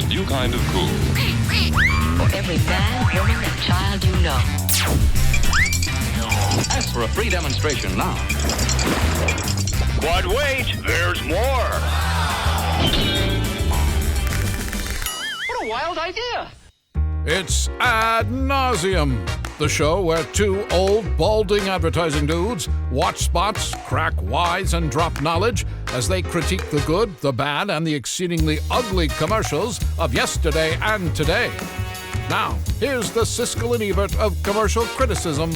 new kind of cool. For every man, woman, and child you know. Ask for a free demonstration now. But wait, there's more. What a wild idea. It's Ad Nauseam, the show where two old, balding advertising dudes watch spots, crack wise, and drop knowledge as they critique the good, the bad, and the exceedingly ugly commercials of yesterday and today. Now, here's the Siskel and Ebert of commercial criticism.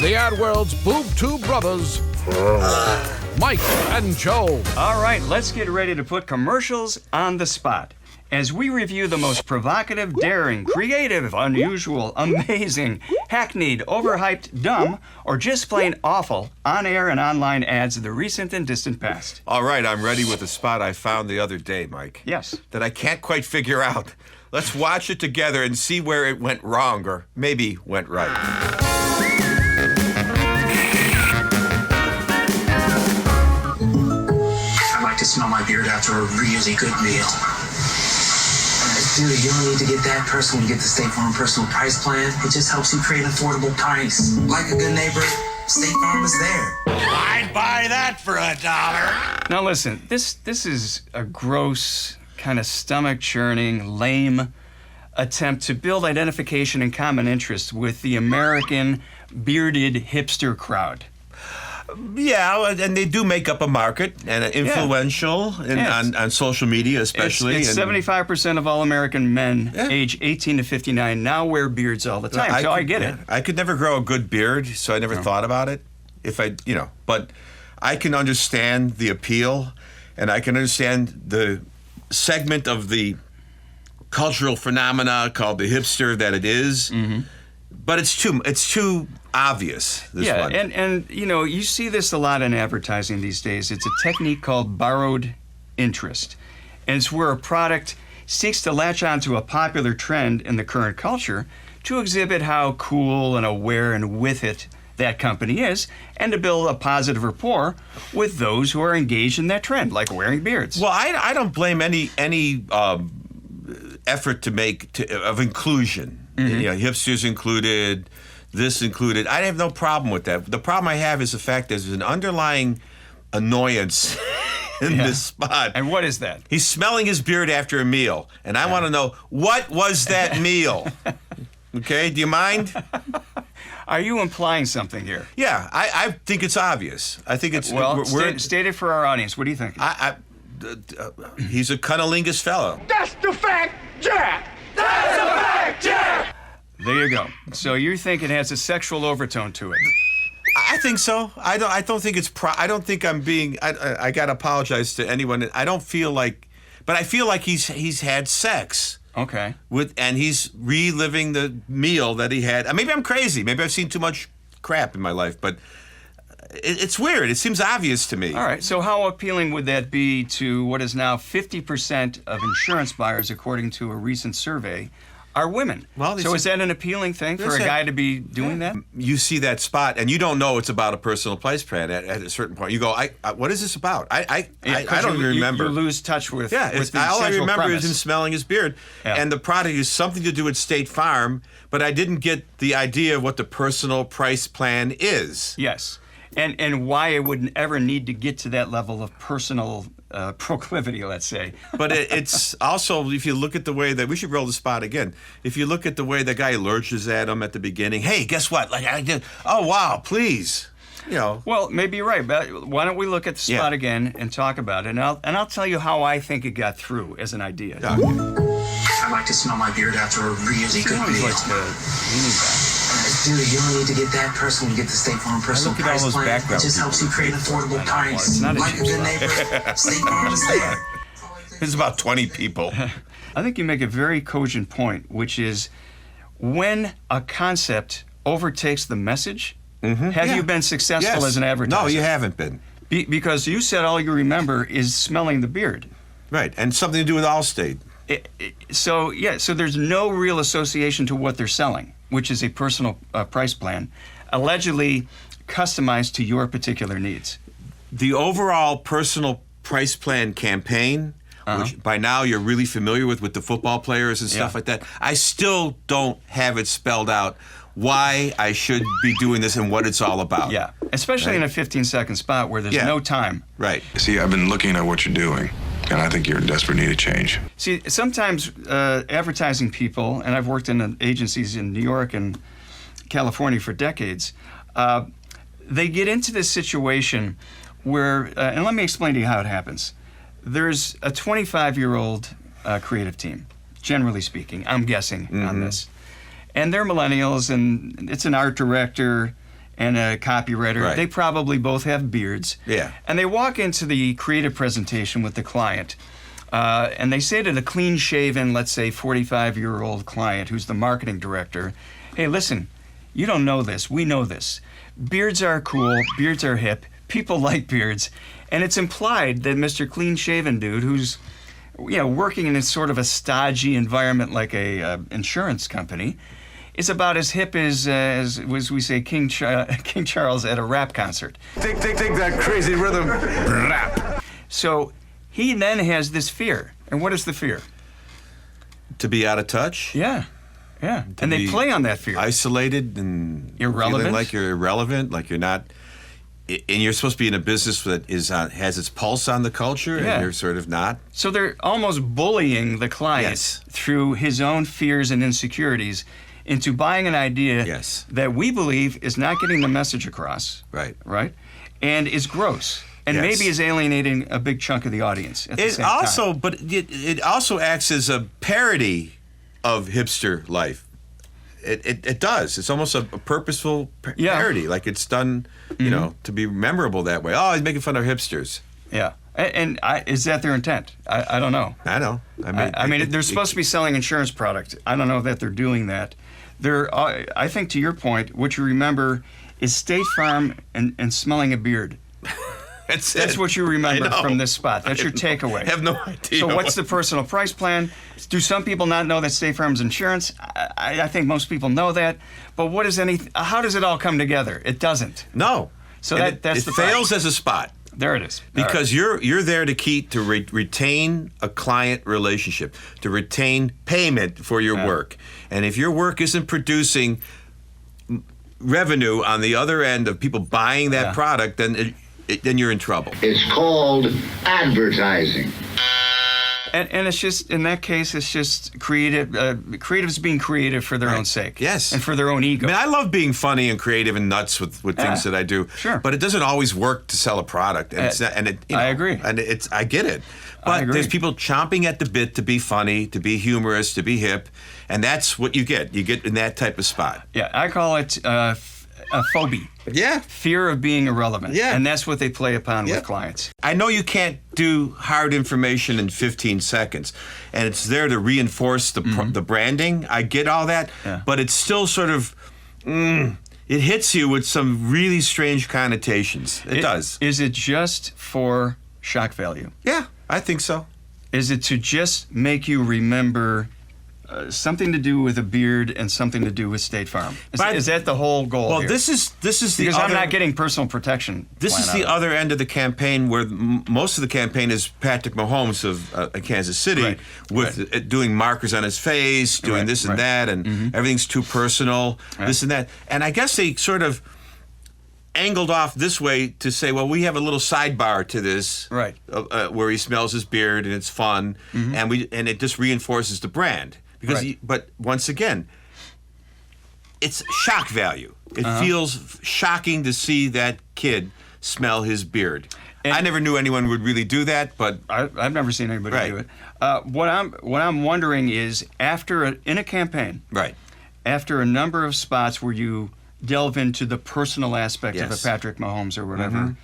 The ad world's boob-tube brothers, Mike and Joe. All right, let's get ready to put commercials on the spot as we review the most provocative, daring, creative, unusual, amazing, hackneyed, overhyped, dumb, or just plain awful on-air and online ads of the recent and distant past. All right, I'm ready with a spot I found the other day, Mike. Yes. That I can't quite figure out. Let's watch it together and see where it went wrong, or maybe went right. I like to smell my beard after a really good meal. Dude, you don't need to get that personal when you get the State Farm personal price plan. It just helps you create an affordable price. Like a good neighbor, State Farm is there. I'd buy that for $1. Now listen, this is a gross, kind of stomach-churning, lame attempt to build identification and common interest with the American bearded hipster crowd. Yeah, and they do make up a market, and influential on social media especially. It's 75% of all American men age 18 to 59 now wear beards all the time, I get it. I could never grow a good beard, so I never thought about it. But I can understand the appeal, and I can understand the segment of the cultural phenomena called the hipster that it is. Mm-hmm. But it's too obvious, this one. And you see this a lot in advertising these days. It's a technique called borrowed interest. And it's where a product seeks to latch onto a popular trend in the current culture to exhibit how cool and aware and with it that company is, and to build a positive rapport with those who are engaged in that trend, like wearing beards. Well, I don't blame any effort of inclusion. Mm-hmm. Hipsters included, this included. I have no problem with that. The problem I have is the fact there's an underlying annoyance in this spot. And what is that? He's smelling his beard after a meal, and I want to know, what was that meal? Okay, do you mind? Are you implying something here? Yeah, I think it's obvious. I think it's... Well, state it for our audience. What do you think? He's a cunnilingus fellow. That's the fact, Jack! That's the fact, Jack! There you go. So you think it has a sexual overtone to it? I think so. I don't think it's... I don't think I'm being... I got to apologize to anyone. I don't feel like... But I feel like he's had sex. Okay. And he's reliving the meal that he had. Maybe I'm crazy. Maybe I've seen too much crap in my life, but it's weird. It seems obvious to me. All right. So how appealing would that be to what is now 50% of insurance buyers, according to a recent survey, are women? Well, so is that an appealing thing for a guy to be doing that? You see that spot, and you don't know it's about a personal price plan at a certain point. You go, what is this about? I don't even remember. You lose touch with with the all I remember premise. is him smelling his beard, and the product is something to do with State Farm, but I didn't get the idea of what the personal price plan is. Yes, and why it wouldn't ever need to get to that level of personal proclivity, let's say. But it's also, if you look at the way that, we should roll the spot again. If you look at the way the guy lurches at him at the beginning, hey, guess what? Like I did. Oh wow, please. Well, maybe you're right, but why don't we look at the spot again and talk about it, and I'll tell you how I think it got through as an idea. I like to smell my beard after a really good meal. Dude, you don't need to get that personal when you get the State Farm personal price plan. It just helps you create an affordable price. Like a good neighbor, State Farm is there. There's about 20 people. I think you make a very cogent point, which is when a concept overtakes the message, have you been successful as an advertiser? No, you haven't been. Because you said all you remember is smelling the beard. Right, and something to do with Allstate. So there's no real association to what they're selling, which is a personal price plan, allegedly customized to your particular needs. The overall personal price plan campaign which by now you're really familiar with the football players and stuff like that. I still don't have it spelled out why I should be doing this and what it's all about. Yeah, especially in a 15-second spot where there's no time. Right. See, I've been looking at what you're doing, and I think you're in desperate need of change. See, sometimes advertising people, and I've worked in agencies in New York and California for decades, they get into this situation where, and let me explain to you how it happens. There's a 25-year-old creative team, generally speaking, I'm guessing on this. And they're millennials, and it's an art director and a copywriter. Right. They probably both have beards. Yeah. And they walk into the creative presentation with the client, and they say to the clean-shaven, let's say 45-year-old client who's the marketing director, hey, listen, you don't know this. We know this. Beards are cool. Beards are hip. People like beards. And it's implied that Mr. Clean-shaven dude who's working in a sort of a stodgy environment like a insurance company is about as hip as we say, King Charles at a rap concert. Take that crazy rhythm. Rap. So he then has this fear. And what is the fear? To be out of touch. Yeah. And they play on that fear. Isolated and Irrelevant. feeling like you're irrelevant, like you're not. And you're supposed to be in a business that has its pulse on the culture, and you're sort of not. So they're almost bullying the client through his own fears and insecurities into buying an idea that we believe is not getting the message across. Right? And is gross. And maybe is alienating a big chunk of the audience at the same time. But it also acts as a parody of hipster life. It does. It's almost a purposeful parody. Like it's done, to be memorable that way. Oh, he's making fun of hipsters. Yeah. And is that their intent? I don't know. I know. I mean, they're supposed to be selling insurance product. I don't know that they're doing that. I think to your point, what you remember is State Farm and smelling a beard. That's what you remember from this spot. That's your takeaway. I have no idea. So what's the personal price plan? Do some people not know that State Farm's insurance? I think most people know that. But how does it all come together? It doesn't. No. So that's the fails as a spot. There it is. Because you're there to retain a client relationship, to retain payment for your work. And if your work isn't producing revenue on the other end of people buying that product, then you're in trouble. It's called advertising. And it's just, in that case, it's just creatives being creative for their own sake. Yes. And for their own ego. I mean, I love being funny and creative and nuts with things that I do. Sure. But it doesn't always work to sell a product. And I agree. And I get it. But there's people chomping at the bit to be funny, to be humorous, to be hip. And that's what you get. You get in that type of spot. Yeah, I call it a phobia. Yeah. Fear of being irrelevant. Yeah. And that's what they play upon with clients. I know you can't do hard information in 15 seconds, and it's there to reinforce the branding. I get all that, but it's still sort of, it hits you with some really strange connotations. It does. Is it just for shock value? Yeah, I think so. Is it to just make you remember something to do with a beard and something to do with State Farm? Is that the whole goal? Well, here? this is the because I'm not getting personal protection. This is the other end of the campaign, where most of the campaign is Patrick Mahomes of Kansas City with doing markers on his face, doing this and that, and everything's too personal, this and that. And I guess they sort of angled off this way to say, well, we have a little sidebar to this, where he smells his beard and it's fun, and it just reinforces the brand. Because, but once again, it's shock value. It feels shocking to see that kid smell his beard. And I never knew anyone would really do that, but I've never seen anybody do it. What I'm wondering is, in a campaign, after a number of spots where you delve into the personal aspect of a Patrick Mahomes or whatever,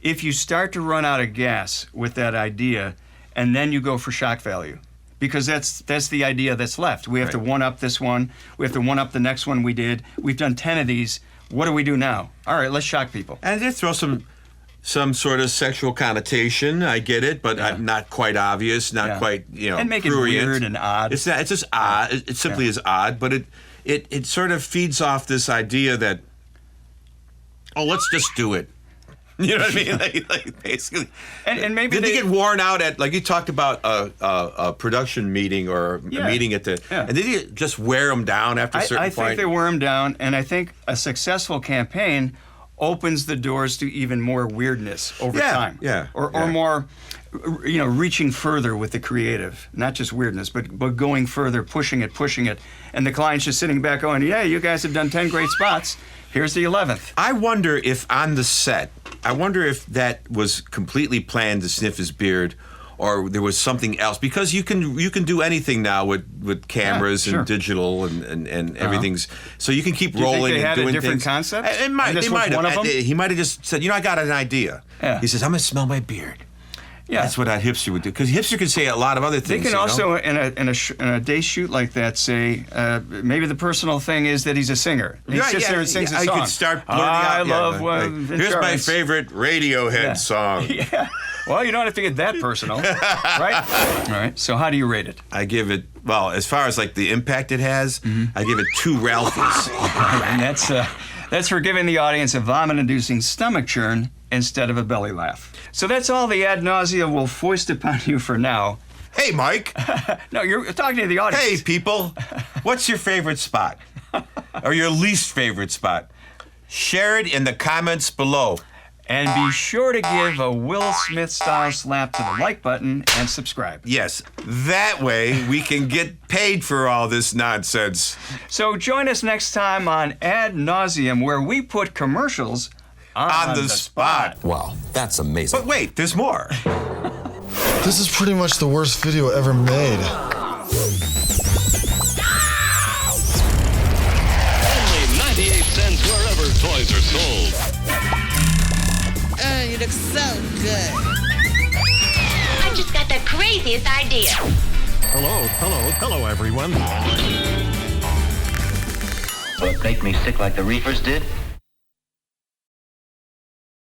if you start to run out of gas with that idea, and then you go for shock value. Because that's the idea that's left. We have to one-up this one. We have to one-up the next one we did. We've done 10 of these. What do we do now? All right, let's shock people. And they throw some sort of sexual connotation. I get it, but not quite obvious, not quite, and make prurient. It weird and odd. It's just odd. It simply is odd, but it sort of feeds off this idea that, let's just do it. You know what I mean? Like basically. And maybe did they get worn out at, like you talked about a production meeting or a meeting at the, and did you just wear them down after a certain point? I think they wear them down, and I think a successful campaign opens the doors to even more weirdness over time. Or more, reaching further with the creative, not just weirdness, but going further, pushing it, and the client's just sitting back going, yeah, you guys have done 10 great spots. Here's the 11th. I wonder if on the set, that was completely planned to sniff his beard, or there was something else, because you can do anything now with cameras and digital and everything's, so you can keep rolling and doing things. Do you think they had a different concept? He might have just said, I got an idea. Yeah. He says, I'm gonna smell my beard. Yeah, that's what that hipster would do, because hipster can say a lot of other things. They can also, in a day shoot like that, say maybe the personal thing is that he's a singer. He sits there and sings a song. I could start blurting out. I love. Here's my favorite Radiohead song. Yeah. Well, you don't have to get that personal, right? All right. So how do you rate it? I give it, well, as far as like the impact it has, I give it 2 Ralphies. And that's for giving the audience a vomit-inducing stomach churn instead of a belly laugh. So that's all the ad nausea will foist upon you for now. Hey, Mike. No, you're talking to the audience. Hey, people. What's your favorite spot? Or your least favorite spot? Share it in the comments below. And be sure to give a Will Smith-style slap to the like button and subscribe. Yes, that way we can get paid for all this nonsense. So join us next time on Ad Nauseam, where we put commercials on the spot. Wow, that's amazing. But wait, there's more. This is pretty much the worst video ever made. Only 98 cents wherever toys are sold. You look so good. I just got the craziest idea. Hello, everyone. Will it make me sick like the reefers did?